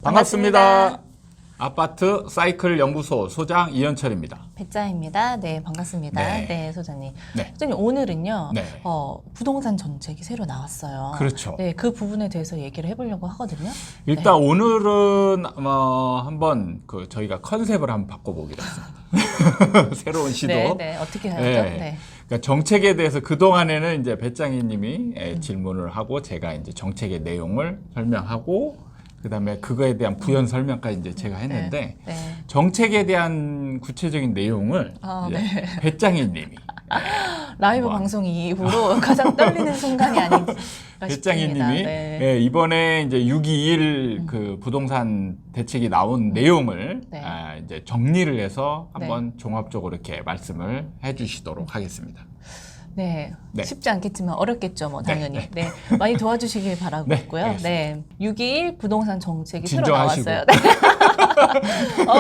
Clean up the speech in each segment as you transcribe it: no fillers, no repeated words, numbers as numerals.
반갑습니다. 아파트 사이클 연구소 소장 이현철입니다. 배짜입니다. 네, 반갑습니다. 네. 네, 소장님. 네. 소장님, 오늘은요, 네. 부동산 정책이 새로 나왔어요. 그렇죠. 네, 그 부분에 대해서 얘기를 해보려고 하거든요. 일단 오늘은 한번 저희가 컨셉을 한번 바꿔보기로 했습니다. 새로운 시도. 네, 네, 어떻게 하죠? 네. 네. 그러니까 정책에 대해서 그동안에는 이제 배짱이님이 질문을 하고 제가 이제 정책의 내용을 설명하고 그다음에 그거에 대한 부연 설명까지 이제 제가 했는데 네. 정책에 대한 구체적인 내용을 이제 네. 배짱이님이 라이브 뭐. 방송 이후로 가장 떨리는 순간이 아닌가 싶습니다. 배짱이님이 네. 예, 이번에 이제 6.21 그 부동산 대책이 나온 내용을 네. 이제 정리를 해서 한번 종합적으로 이렇게 말씀을 해주시도록 하겠습니다. 네, 네. 쉽지 않겠지만 어렵겠죠, 뭐 당연히. 네, 네, 많이 도와주시길 바라고 네, 있고요. 알겠습니다. 네, 6.21 부동산 정책이 새로 진정하시고. 나왔어요. 네,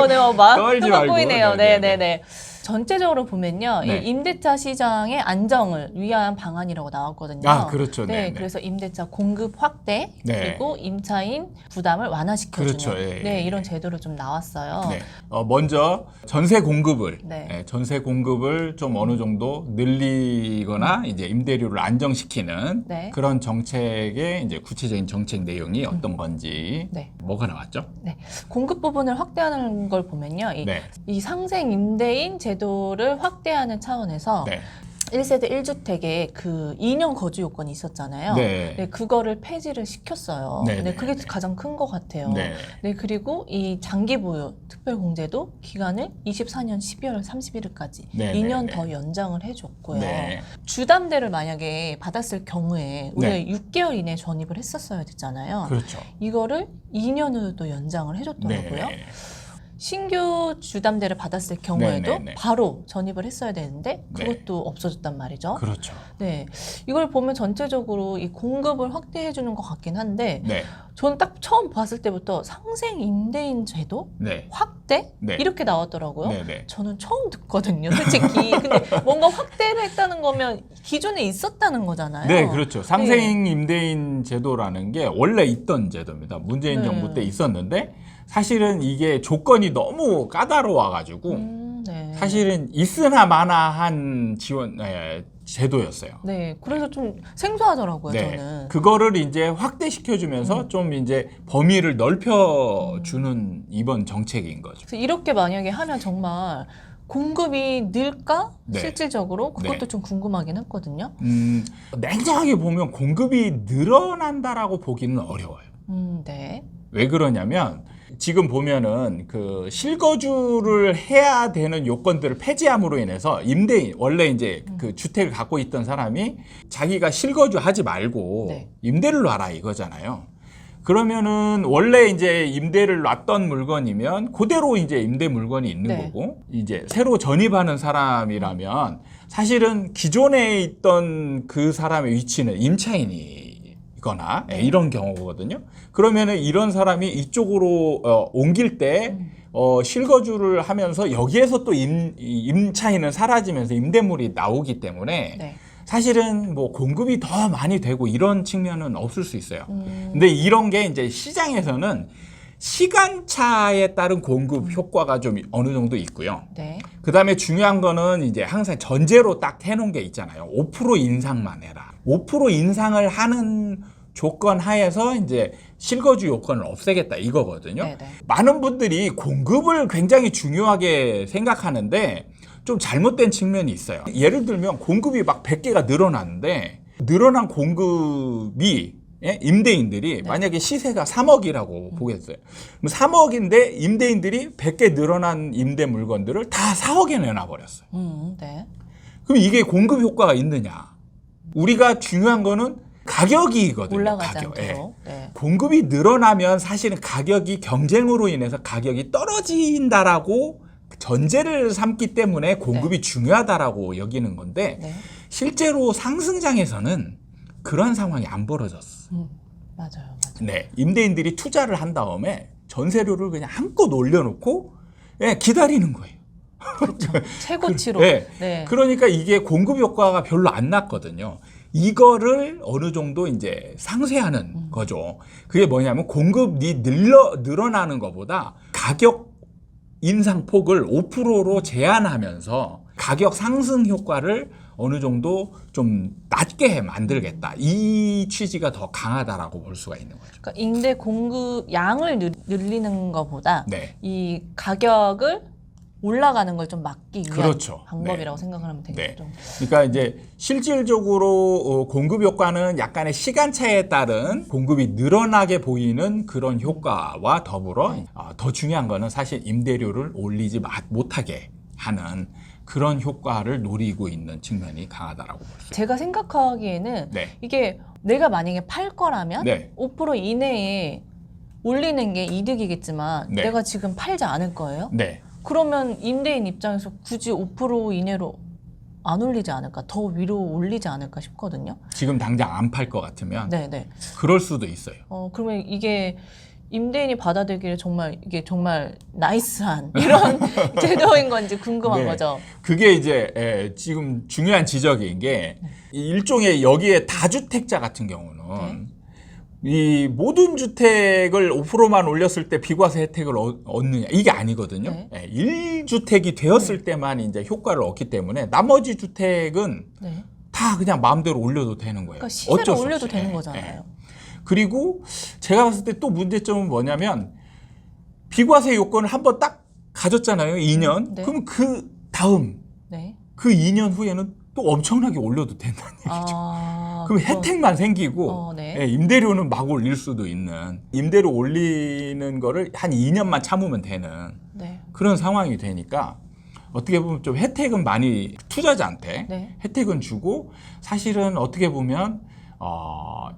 네, 마음 떨지 뜨거 말고. 보이네요. 네, 네, 네, 네, 네. 전체적으로 보면요, 네. 이 임대차 시장의 안정을 위한 방안이라고 나왔거든요. 아, 그렇죠. 네, 네, 네. 그래서 임대차 공급 확대 네. 그리고 임차인 부담을 완화시켜주는 그렇죠. 예, 네, 예. 이런 제도로 좀 나왔어요. 네. 먼저 전세 공급을 네. 전세 공급을 좀 어느 정도 늘리거나 이제 임대료를 안정시키는 네. 그런 정책의 이제 구체적인 정책 내용이 어떤 건지 네. 뭐가 나왔죠? 네, 공급 부분을 확대하는 걸 보면요, 네. 이 상생 임대인 제도를 확대하는 차원에서 네. 1세대 1주택에 그 2년 거주 요건이 있었잖아요. 네. 네, 그거를 폐지를 시켰어요. 네, 네, 네, 그게 네. 가장 큰 것 같아요. 네. 네, 그리고 이 장기 보유 특별 공제도 기간을 24년 12월 31일까지 네, 2년 네, 네. 더 연장을 해줬고요. 네. 주담대를 만약에 받았을 경우에 우리가 네. 6개월 이내에 전입을 했었어야 됐잖아요. 그렇죠. 이거를 2년으로도 연장을 해줬더라고요. 네. 신규 주담대를 받았을 경우에도 네. 바로 전입을 했어야 되는데 네. 그것도 없어졌단 말이죠. 그렇죠. 네, 이걸 보면 전체적으로 이 공급을 확대해 주는 것 같긴 한데 네. 저는 딱 처음 봤을 때부터 상생 임대인 제도 네. 확대 네. 이렇게 나왔더라고요. 네. 네. 저는 처음 듣거든요, 솔직히. 근데 뭔가 확대를 했다는 거면 기존에 있었다는 거잖아요. 네, 그렇죠. 상생 임대인 제도라는 게 원래 있던 제도입니다. 문재인 네. 정부 때 있었는데 사실은 이게 조건이 너무 까다로워가지고 네. 사실은 있으나 마나한 제도였어요. 네, 그래서 좀 생소하더라고요, 네, 저는. 그거를 이제 확대시켜주면서 좀 이제 범위를 넓혀주는 이번 정책인 거죠. 그래서 이렇게 만약에 하면 정말 공급이 늘까? 네. 실질적으로 그것도 네. 좀 궁금하긴 했거든요. 냉정하게 보면 공급이 늘어난다라고 보기는 어려워요. 네. 왜 그러냐면 지금 보면은 그 실거주를 해야 되는 요건들을 폐지함으로 인해서 임대인 원래 이제 그 주택을 갖고 있던 사람이 자기가 실거주 하지 말고 네. 임대를 놔라 이거잖아요. 그러면은 원래 이제 임대를 놨던 물건이면 그대로 이제 임대 물건이 있는 네. 거고 이제 새로 전입하는 사람이라면 사실은 기존에 있던 그 사람의 위치는 임차인이거나 이런 경우거든요. 그러면은 이런 사람이 이쪽으로 옮길 때 실거주를 하면서 여기에서 또 임차인은 사라지면서 임대물이 나오기 때문에 네. 사실은 뭐 공급이 더 많이 되고 이런 측면은 없을 수 있어요. 근데 이런 게 이제 시장에서는 시간차에 따른 공급 효과가 좀 어느 정도 있고요. 네. 그 다음에 중요한 거는 이제 항상 전제로 딱 해놓은 게 있잖아요. 5% 인상만 해라. 5% 인상을 하는 조건 하에서 이제 실거주 요건을 없애겠다 이거거든요. 네네. 많은 분들이 공급을 굉장히 중요하게 생각하는데 좀 잘못된 측면이 있어요. 예를 들면 공급이 막 100개가 늘어났는데 늘어난 공급이 임대인들이 만약에 시세가 3억이라고 보겠어요. 그럼 3억인데 임대인들이 100개 늘어난 임대 물건들을 다 4억에 내놔버렸어요. 네. 그럼 이게 공급 효과가 있느냐? 우리가 중요한 거는 가격이거든요. 올라가지 가격. 않도록. 네. 공급이 늘어나면 사실은 가격이 경쟁으로 인해서 가격이 떨어진다라고 전제를 삼기 때문에 공급이 중요하다라고 여기는 건데 네. 실제로 상승장에서는 그런 상황이 안 벌어졌어. 맞아요. 네, 임대인들이 투자를 한 다음에 전세료를 그냥 한껏 올려놓고 기다리는 거예요. 그렇죠. 최고치로. 네. 네. 그러니까 이게 공급 효과가 별로 안 났거든요. 이거를 어느 정도 이제 상쇄하는 거죠. 그게 뭐냐면 공급이 늘어나는 것보다 가격 인상 폭을 5%로 제한하면서 가격 상승 효과를 어느 정도 좀 낮게 만들겠다. 이 취지가 더 강하다라고 볼 수가 있는 거죠. 그러니까 임대 공급 양을 늘리는 것보다 네. 이 가격을 올라가는 걸 좀 막기 위한 그렇죠. 방법이라고 네. 생각을 하면 네. 되겠죠. 그러니까 이제 실질적으로 공급 효과는 약간의 시간차에 따른 공급이 늘어나게 보이는 그런 효과와 더불어 더 중요한 거는 사실 임대료를 올리지 못하게 하는 그런 효과를 노리고 있는 측면이 강하다라고 볼 수 있습니다. 제가 생각하기에는 네. 이게 내가 만약에 팔 거라면 네. 5% 이내에 올리는 게 이득이겠지만 네. 내가 지금 팔지 않을 거예요. 네. 그러면 임대인 입장에서 굳이 5% 이내로 안 올리지 않을까, 더 위로 올리지 않을까 싶거든요. 지금 당장 안 팔 것 같으면 네네. 그럴 수도 있어요. 그러면 이게 임대인이 받아들이기에 이게 정말 나이스한 이런 제도인 건지 궁금한 네. 거죠. 그게 이제 지금 중요한 지적인 게 일종의 여기에 다주택자 같은 경우는 이 모든 주택을 5%만 올렸을 때 비과세 혜택을 얻느냐 이게 아니거든요. 네. 1주택이 되었을 때만 이제 효과를 얻기 때문에 나머지 주택은 네. 다 그냥 마음대로 올려도 되는 거예요. 그러니까 시세를 어쩔 수 올려도 없이. 되는 예, 거잖아요. 예. 그리고 제가 봤을 때 또 문제점은 뭐냐면 비과세 요건을 한번 딱 가졌잖아요. 2년. 네. 그럼 그 다음 네. 그 2년 후에는 또 엄청나게 올려도 된다는 얘기죠. 그럼 혜택만 생기고 네. 예, 임대료는 막 올릴 수도 있는 임대료 올리는 거를 한 2년만 참으면 되는 네. 그런 상황이 되니까 어떻게 보면 좀 혜택은 많이 투자자한테 네. 혜택은 주고 사실은 어떻게 보면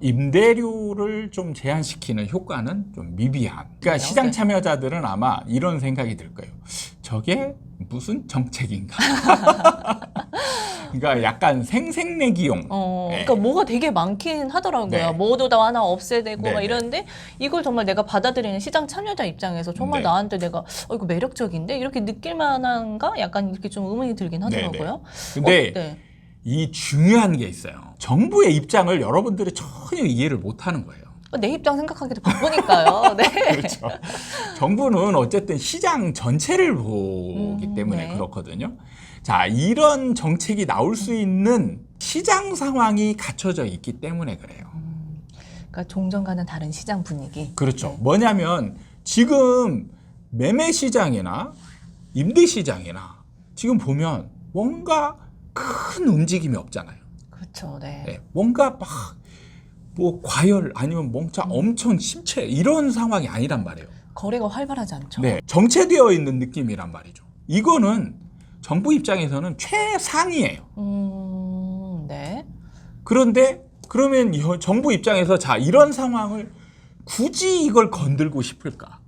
임대료를 좀 제한시키는 효과는 좀 미비한. 그러니까 시장 참여자들은 아마 이런 생각이 들 거예요. 저게 무슨 정책인가? 그러니까 약간 생색내기용. 그러니까 뭐가 되게 많긴 하더라고요. 네. 모두 다 하나 없애되고 네, 막 네. 이러는데 이걸 정말 내가 받아들이는 시장 참여자 입장에서 정말 네. 나한테 내가 이거 매력적인데 이렇게 느낄 만한가? 약간 이렇게 좀 의문이 들긴 하더라고요. 근데 네. 이 중요한 게 있어요. 정부의 입장을 여러분들이 전혀 이해를 못하는 거예요. 내 입장 생각하기도 바쁘니까요. 네. 그렇죠. 정부는 어쨌든 시장 전체를 보기 때문에 네. 그렇거든요. 자, 이런 정책이 나올 수 있는 시장 상황이 갖춰져 있기 때문에 그래요. 그러니까 종전과는 다른 시장 분위기. 그렇죠. 네. 뭐냐면 지금 매매 시장이나 임대 시장이나 지금 보면 뭔가 큰 움직임이 없잖아요. 그렇죠. 네. 네, 뭔가 막 뭐 과열 아니면 뭔가 엄청 심취 이런 상황이 아니란 말이에요. 거래가 활발하지 않죠. 네, 정체되어 있는 느낌이란 말이죠. 이거는 정부 입장에서는 최상이에요. 네. 그런데 그러면 정부 입장에서 자 이런 상황을 굳이 이걸 건들고 싶을까?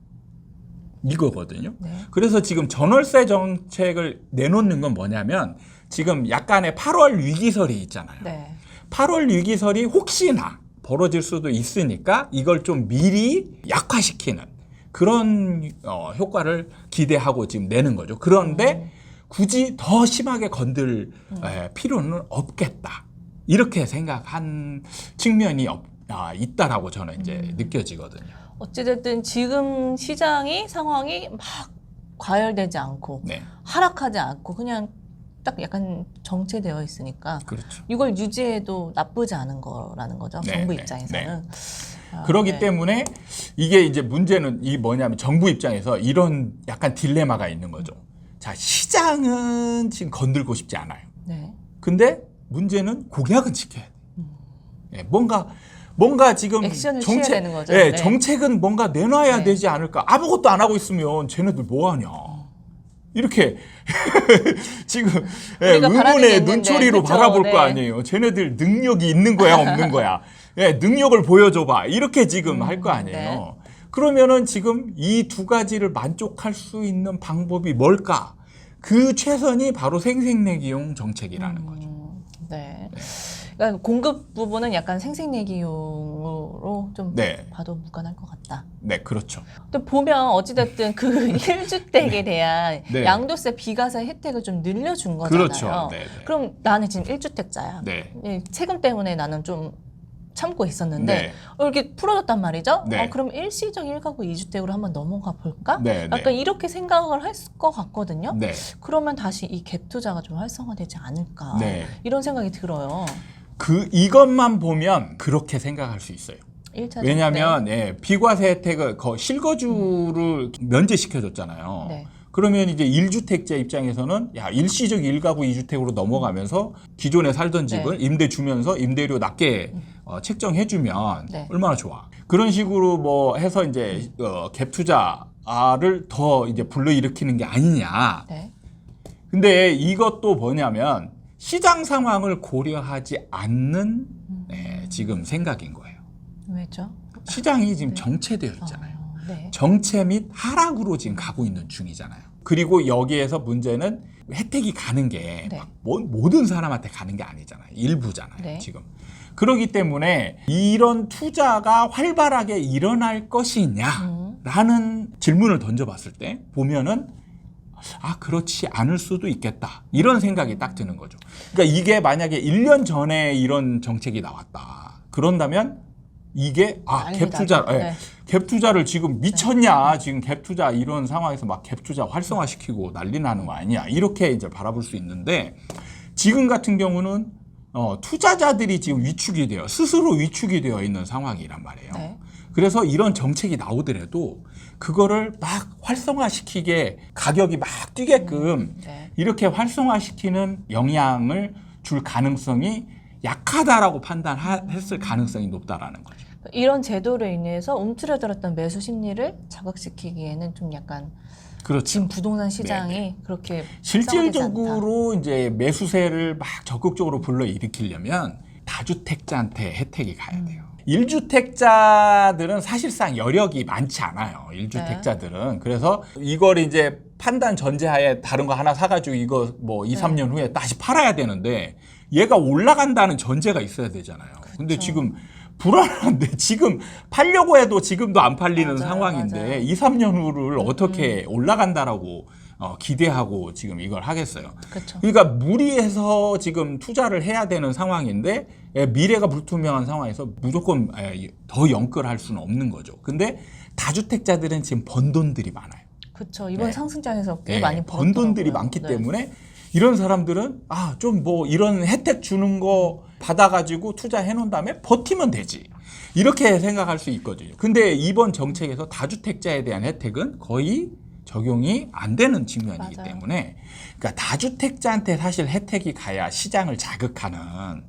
이거거든요. 네. 그래서 지금 전월세 정책을 내놓는 건 뭐냐면 지금 약간의 8월 위기설이 있잖아요. 네. 8월 위기설이 혹시나 벌어질 수도 있으니까 이걸 좀 미리 약화시키는 그런 효과를 기대하고 지금 내는 거죠. 그런데 굳이 더 심하게 건들 필요는 없겠다. 이렇게 생각한 측면이 있다라고 저는 이제 느껴지거든요. 어찌됐든 지금 시장이 상황이 막 과열되지 않고 네, 하락하지 않고 그냥 딱 약간 정체되어 있으니까 그렇죠. 이걸 유지해도 나쁘지 않은 거라는 거죠. 네, 정부 네, 입장에서는. 그러기 네. 때문에 이게 이제 문제는 이 뭐냐면 정부 입장에서 이런 약간 딜레마가 있는 거죠. 자, 시장은 지금 건들고 싶지 않아요. 네. 근데 문제는 공약은 지켜야 돼. 예, 뭔가 지금 액션을 취해야 되는 거죠. 예, 네. 정책은 뭔가 내놔야 네. 되지 않을까. 아무것도 안 하고 있으면 쟤네들 뭐 하냐. 이렇게 지금 우리가 바라는 게 의문의 있는데, 눈초리로 그쵸? 바라볼 네. 거 아니에요. 쟤네들 능력이 있는 거야 없는 거야. 예, 능력을 보여줘봐. 이렇게 지금 할 거 아니에요. 네. 그러면은 지금 이 두 가지를 만족할 수 있는 방법이 뭘까? 그 최선이 바로 생색내기용 정책이라는 거죠. 네. 그러니까 공급 부분은 약간 생색내기용으로 좀 네. 봐도 무관할 것 같다. 네, 그렇죠. 또 보면 어찌됐든 그 1주택에 대한 네. 양도세 비과세 혜택을 좀 늘려준 거잖아요. 그렇죠. 네, 네. 그럼 나는 지금 1주택자야. 네. 세금 때문에 나는 좀 참고 있었는데 네. 이렇게 풀어졌단 말이죠. 네. 그럼 일시적 1가구 2주택으로 한번 넘어가 볼까? 네, 약간 네. 이렇게 생각을 할 것 같거든요. 네. 그러면 다시 이 갭 투자가 좀 활성화되지 않을까? 네. 이런 생각이 들어요. 이것만 보면 그렇게 생각할 수 있어요. 1차 왜냐하면 예, 비과세 혜택을 실거주를 면제시켜줬잖아요. 네. 그러면 이제 1주택자 입장에서는 야 일시적 1가구 2주택으로 넘어가면서 기존에 살던 집을 임대 주면서 임대료 낮게 책정해주면 네. 얼마나 좋아. 그런 식으로 뭐 해서 이제 갭 투자를 더 이제 불러일으키는 게 아니냐. 네. 근데 이것도 뭐냐면 시장 상황을 고려하지 않는 지금 생각인 거예요. 왜죠? 시장이 지금 정체되어 있잖아요. 네. 정체 및 하락으로 지금 가고 있는 중이잖아요. 그리고 여기에서 문제는 혜택이 가는 게 네. 막 모든 사람한테 가는 게 아니잖아요. 일부잖아요. 네. 지금. 그렇기 때문에 이런 투자가 활발하게 일어날 것이냐라는 질문을 던져봤을 때 보면은 그렇지 않을 수도 있겠다. 이런 생각이 딱 드는 거죠. 그러니까 이게 만약에 1년 전에 이런 정책이 나왔다. 그런다면 이게 갭 투자, 갭 투자를 지금 미쳤냐? 지금 갭 투자 이런 상황에서 막 갭 투자 활성화시키고 난리 나는 거 아니야? 이렇게 이제 바라볼 수 있는데 지금 같은 경우는 투자자들이 지금 위축이 되어 스스로 위축이 되어 있는 상황이란 말이에요. 네. 그래서 이런 정책이 나오더라도 그거를 막 활성화시키게 가격이 막 뛰게끔 네. 이렇게 활성화시키는 영향을 줄 가능성이 약하다라고 판단했을 가능성이 높다라는 거죠. 이런 제도로 인해서 움츠러들었던 매수 심리를 자극시키기에는 좀 약간 그렇죠. 지금 부동산 시장이 그렇게 실질적으로 이제 매수세를 막 적극적으로 불러일으키려면 다주택자한테 혜택이 가야 돼요. 1주택자들은 사실상 여력이 많지 않아요. 1주택자들은. 그래서 이걸 이제 판단 전제하에 다른 거 하나 사가지고 이거 뭐 2, 3년 후에 다시 팔아야 되는데 얘가 올라간다는 전제가 있어야 되잖아요. 근데 지금 불안한데 지금 팔려고 해도 지금도 안 팔리는 상황인데 맞아요. 2, 3년 후를 어떻게 올라간다라고 기대하고 지금 이걸 하겠어요. 그렇죠. 그러니까 무리해서 지금 투자를 해야 되는 상황인데 미래가 불투명한 상황에서 무조건 더 연끌할 수는 없는 거죠. 근데 다주택자들은 지금 번 돈들이 많아요. 그렇죠. 이번 네. 상승장에서 꽤 네, 많이 번 돈들이 많기 때문에 이런 사람들은 좀 뭐 이런 혜택 주는 거 받아가지고 투자해 놓은 다음에 버티면 되지. 이렇게 생각할 수 있거든요. 근데 이번 정책에서 다주택자에 대한 혜택은 거의 적용이 안 되는 측면이기 맞아요. 때문에 그러니까 다주택자한테 사실 혜택이 가야 시장을 자극하는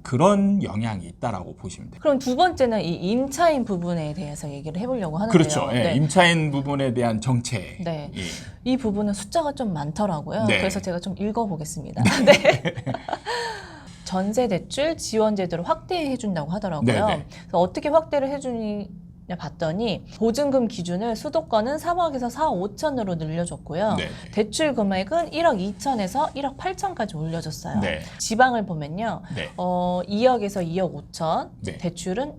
그런 영향이 있다라고 보시면 돼요. 그럼 두 번째는 이 임차인 부분에 대해서 얘기를 해보려고 하는데요. 그렇죠. 예, 임차인 부분에 대한 정책. 네. 예. 이 부분은 숫자가 좀 많더라고요. 네. 그래서 제가 좀 읽어보겠습니다. 네. 전세 대출 지원 제도를 확대해 준다고 하더라고요. 네, 네. 그래서 어떻게 확대를 해주냐 봤더니 보증금 기준을 수도권은 3억에서 4억 5천으로 늘려줬고요. 네. 대출 금액은 1억 2천에서 1억 8천까지 올려줬어요. 네. 지방을 보면요. 네. 2억에서 2억 5천, 네. 대출은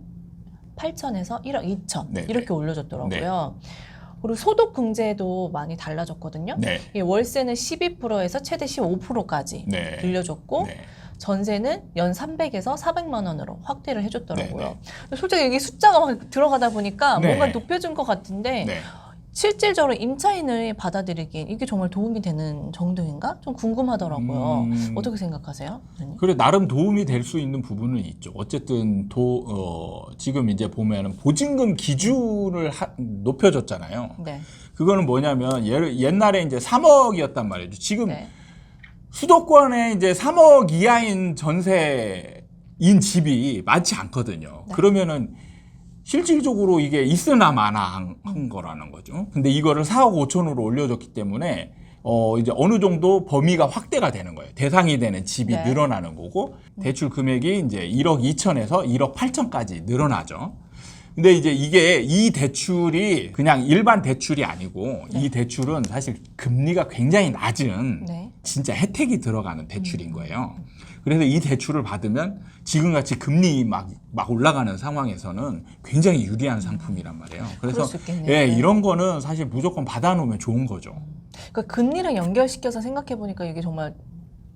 8천에서 1억 2천 네, 이렇게 네. 올려줬더라고요. 그리고 소득 공제도 많이 달라졌거든요. 네. 이 월세는 12%에서 최대 15%까지 네. 늘려줬고 네. 전세는 연 300에서 400만 원으로 확대를 해줬더라고요. 네, 솔직히 이게 숫자가 막 들어가다 보니까 네. 뭔가 높여준 것 같은데 네. 실질적으로 임차인을 받아들이기엔 이게 정말 도움이 되는 정도인가? 좀 궁금하더라고요. 어떻게 생각하세요? 선생님? 그래 나름 도움이 될 수 있는 부분은 있죠. 어쨌든 지금 이제 보면은 보증금 기준을 높여줬잖아요. 네. 그거는 뭐냐면 옛날에 이제 3억이었단 말이죠. 지금 네. 수도권에 이제 3억 이하인 전세인 집이 많지 않거든요. 네. 그러면은 실질적으로 이게 있으나 마나 한 거라는 거죠. 근데 이거를 4억 5천으로 올려줬기 때문에 이제 어느 정도 범위가 확대가 되는 거예요. 대상이 되는 집이 네. 늘어나는 거고 대출 금액이 이제 1억 2천에서 1억 8천까지 늘어나죠. 근데 이제 이게 이 대출이 그냥 일반 대출이 아니고 네. 이 대출은 사실 금리가 굉장히 낮은 네. 진짜 혜택이 들어가는 대출인 거예요. 그래서 이 대출을 받으면 지금같이 금리 막 올라가는 상황에서는 굉장히 유리한 상품이란 말이에요. 그래서 그럴 수 있겠네요. 예, 네. 이런 거는 사실 무조건 받아놓으면 좋은 거죠. 그러니까 금리랑 연결시켜서 생각해 보니까 이게 정말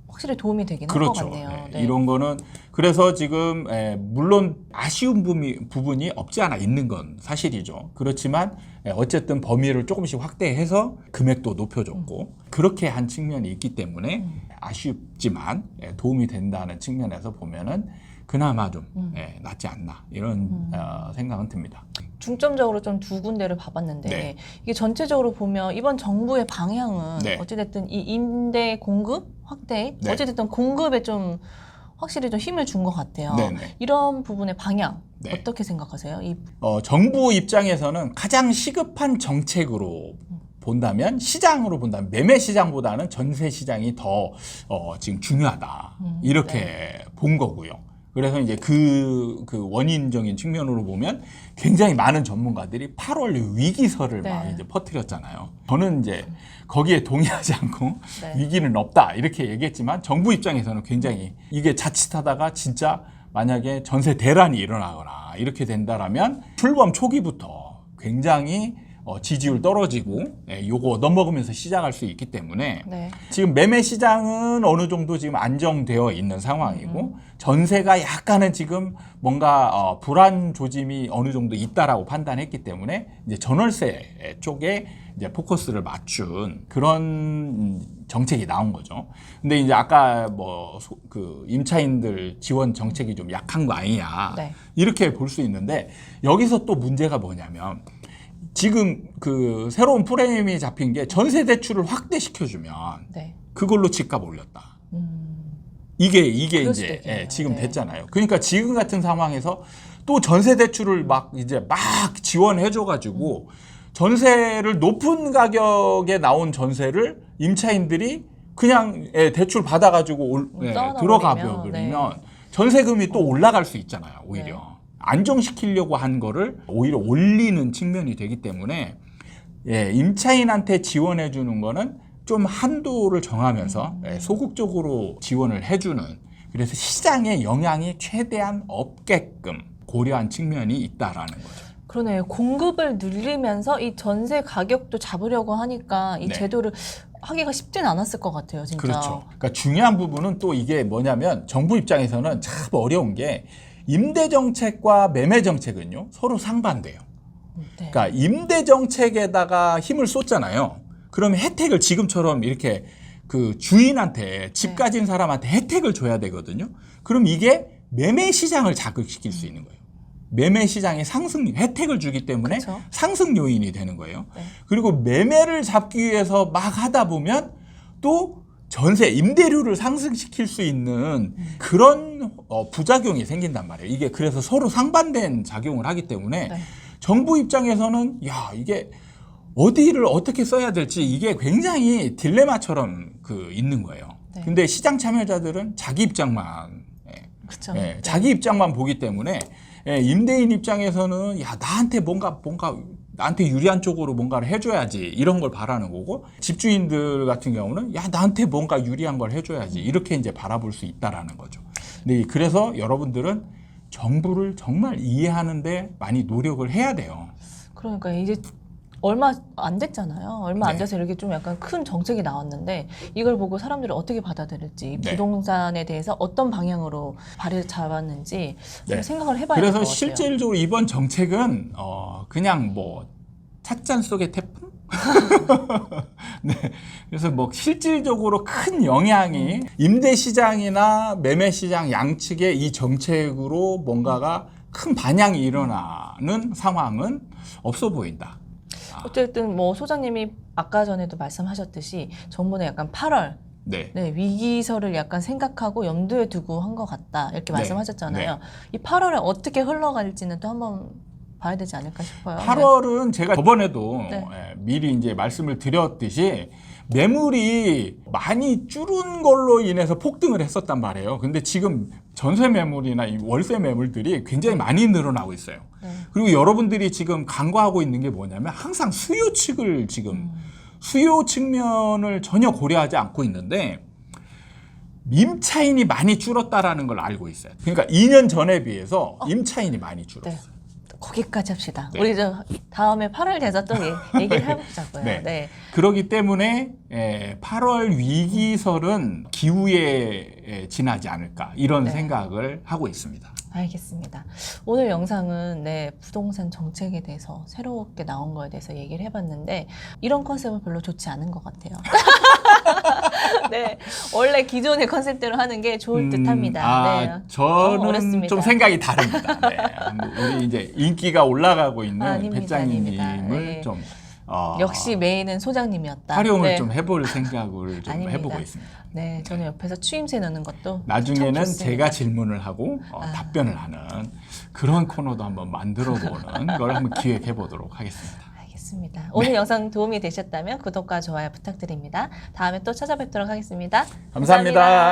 확실히 도움이 되긴 할 것 그렇죠. 같네요. 네, 이런 거는 그래서 지금 물론 아쉬운 부분이 없지 않아 있는 건 사실이죠. 그렇지만 어쨌든 범위를 조금씩 확대해서 금액도 높여줬고 그렇게 한 측면이 있기 때문에 아쉽지만 도움이 된다는 측면에서 보면은 그나마 좀 낫지 않나 이런 생각은 듭니다. 중점적으로 좀 두 군데를 봐봤는데 네. 이게 전체적으로 보면 이번 정부의 방향은 네. 어찌됐든 이 임대 공급 확대, 네. 어찌됐든 공급에 좀 확실히 좀 힘을 준 것 같아요. 네네. 이런 부분의 방향 네. 어떻게 생각하세요? 정부 입장에서는 가장 시급한 정책으로 본다면 시장으로 본다면 매매 시장보다는 전세 시장이 더 지금 중요하다 이렇게 본 거고요. 그래서 이제 그 원인적인 측면으로 보면 굉장히 많은 전문가들이 8월 위기설을 네. 막 이제 퍼뜨렸잖아요. 저는 이제 거기에 동의하지 않고 네. 위기는 없다 이렇게 얘기했지만 정부 입장에서는 굉장히 이게 자칫하다가 진짜 만약에 전세 대란이 일어나거나 이렇게 된다라면 출범 초기부터 굉장히 지지율 떨어지고 요거 넘어가면서 시작할 수 있기 때문에 네. 지금 매매 시장은 어느 정도 지금 안정되어 있는 상황이고 전세가 약간은 지금 뭔가 불안 조짐이 어느 정도 있다라고 판단했기 때문에 이제 전월세 쪽에 이제 포커스를 맞춘 그런 정책이 나온 거죠. 근데 이제 아까 그 임차인들 지원 정책이 좀 약한 거 아니냐 네. 이렇게 볼 수 있는데 여기서 또 문제가 뭐냐면 지금 그 새로운 프레임이 잡힌 게 전세 대출을 확대시켜주면 네. 그걸로 집값 올렸다. 이게 그럴 이제 수도 있겠네요. 지금 네. 됐잖아요. 그러니까 지금 같은 상황에서 또 전세 대출을 막 지원해줘가지고 전세를 높은 가격에 나온 전세를 임차인들이 그냥 대출 받아가지고 들어가 쌓아놔버리면, 버리면 전세금이 또 올라갈 수 있잖아요. 오히려. 네. 안정시키려고 한 거를 오히려 올리는 측면이 되기 때문에 임차인한테 지원해 주는 거는 좀 한도를 정하면서 소극적으로 지원을 해주는 그래서 시장에 영향이 최대한 없게끔 고려한 측면이 있다라는 거죠. 그러네요. 공급을 늘리면서 이 전세 가격도 잡으려고 하니까 이 네. 제도를 하기가 쉽진 않았을 것 같아요, 진짜. 그렇죠. 그러니까 중요한 부분은 또 이게 뭐냐면 정부 입장에서는 참 어려운 게 임대 정책과 매매 정책은요 서로 상반돼요. 네. 그러니까 임대 정책에다가 힘을 쏟잖아요. 그러면 혜택을 지금처럼 이렇게 그 주인한테 집 가진 사람한테 혜택을 줘야 되거든요. 그럼 이게 매매 시장을 자극시킬 수 있는 거예요. 매매 시장의 상승 혜택을 주기 때문에 그쵸. 상승 요인이 되는 거예요. 네. 그리고 매매를 잡기 위해서 막 하다 보면 또 전세 임대료를 상승시킬 수 있는 그런 부작용이 생긴단 말이에요. 이게 그래서 서로 상반된 작용을 하기 때문에 네. 정부 입장에서는 야 이게 어디를 어떻게 써야 될지 이게 굉장히 딜레마처럼 있는 거예요. 네. 근데 시장 참여자들은 자기 입장만 그렇죠. 자기 입장만 보기 때문에 임대인 입장에서는 야 나한테 뭔가 나한테 유리한 쪽으로 뭔가를 해줘야지 이런 걸 바라는 거고 집주인들 같은 경우는 야 나한테 뭔가 유리한 걸 해줘야지 이렇게 이제 바라볼 수 있다라는 거죠. 근데 그래서 여러분들은 정부를 정말 이해하는데 많이 노력을 해야 돼요. 그러니까 이제 얼마 안 됐잖아요. 얼마 안 네. 돼서 이렇게 좀 약간 큰 정책이 나왔는데 이걸 보고 사람들이 어떻게 받아들일지 네. 부동산에 대해서 어떤 방향으로 발을 잡았는지 좀 네. 생각을 해봐야 될 것 그래서 같아요. 실질적으로 이번 정책은 그냥 찻잔 속의 태풍? 네. 그래서 실질적으로 큰 영향이 임대 시장이나 매매 시장 양측의 이 정책으로 뭔가가 큰 반향이 일어나는 상황은 없어 보인다. 어쨌든 소장님이 아까 전에도 말씀하셨듯이 정부는 약간 8월 네. 위기설을 약간 생각하고 염두에 두고 한 것 같다 이렇게 네. 말씀하셨잖아요. 이 8월에 어떻게 흘러갈지는 또 한번 봐야 되지 않을까 싶어요. 8월은 제가 저번에도 네. 미리 이제 말씀을 드렸듯이 매물이 많이 줄은 걸로 인해서 폭등을 했었단 말이에요. 근데 지금 전세 매물이나 이 월세 매물들이 굉장히 많이 늘어나고 있어요. 네. 그리고 여러분들이 지금 간과하고 있는 게 뭐냐면 항상 수요 측을 지금 수요 측면을 전혀 고려하지 않고 있는데 임차인이 많이 줄었다라는 걸 알고 있어요. 그러니까 2년 전에 비해서 임차인이 많이 줄었어요. 네. 거기까지 합시다. 네. 우리 저 다음에 8월 돼서 또 얘기를 해보자고요. 네. 네. 그렇기 때문에 8월 위기설은 기후에 지나지 않을까 이런 네. 생각을 하고 있습니다. 알겠습니다. 오늘 영상은 네, 부동산 정책에 대해서 새롭게 나온 거에 대해서 얘기를 해봤는데 이런 컨셉은 별로 좋지 않은 것 같아요. 네, 원래 기존의 컨셉대로 하는 게 좋을 듯합니다. 네. 저는 어렵습니다. 좀 생각이 다릅니다. 네. 우리 이제 인기가 올라가고 있는 아닙니다, 배짱이님을 아닙니다. 네. 좀 역시 메인은 소장님이었다. 활용을 네. 좀 해볼 생각을 좀 아닙니다. 해보고 있습니다. 네, 저는 옆에서 추임새 넣는 것도 참 나중에는 좋습니다. 제가 질문을 하고 답변을 하는 그런 코너도 한번 만들어보는 걸 한번 기획해 보도록 하겠습니다. 알겠습니다. 오늘 영상 도움이 되셨다면 구독과 좋아요 부탁드립니다. 다음에 또 찾아뵙도록 하겠습니다. 감사합니다.